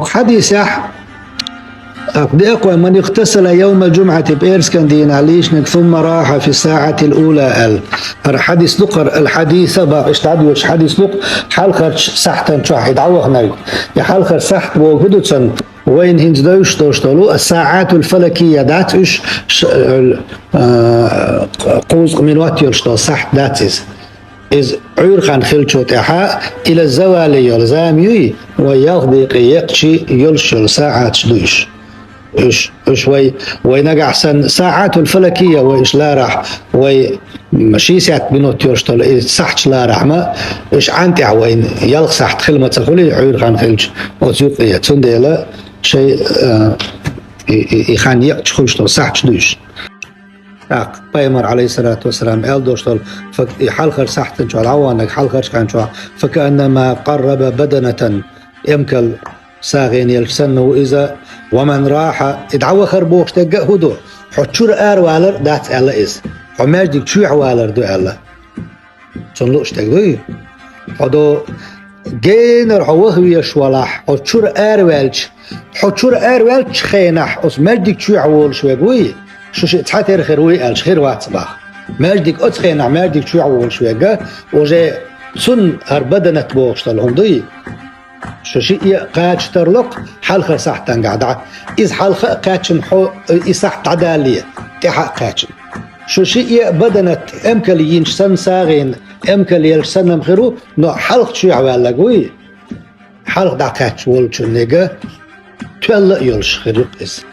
حديث أقوى من اغتسل يوم الجمعة بإيرسكن دينا ليشنك ثم راح في الساعة الأولى الحديث لقر الحديث بقى اشتعدوش حديث لق حلقة سحتا شاحد عوغنا يحلقة سحت وغدوتن وين هنج دوش توشتلو الساعات الفلكية داتش قوز من وقت يلشتو سحت داتز إذ عرقا خلشو تحا إلى الزوال يلزامي ويغدق يقشي يلشل ساعات شدوش إيش وينقع سن ساعات الفلكية وإيش لا راح ومشي ساعات بنوت يرشتل إيش صحت لا راح ما إيش عنتع وين يلق صحت خلمة تقولي عرقا خلش وتوقية تنديلا شيء يخان يقشخوشتل صحت شدوش بايمر عليه الصلاة والسلام قال دوشتل حلقر سحت شو العوانك حلقر كان شو فكأنما قرب بدنة يمكل ساغين يلسنه إذا ومن راح ادعوا خربوش تلقى هدو حتشور والر دات الله إز حماجدك شوع والر دو الله تنلوش تلقى هدو جينر حوه ويشوالح حتشور والش خينح أس مجدك شوع والش ويقوي شو شيء تحتر خيروي الش خير واتباخ مجدك أتخينح مجدك شوع والش ويقى وجي سن هربدنة بوش تلهم شو شيء قاتش ترلق حلقة صحتن قاعدة إذا حلقة قاتشن إصحت عدالية تحق قاتشن شو شيء بدنت أمكل ينشسن ساغين أمكل يلسن مخيرو نو حلقة شو عوالا قوي حلقة دا قاتش والشن نيجا تولى يلش خيرو إس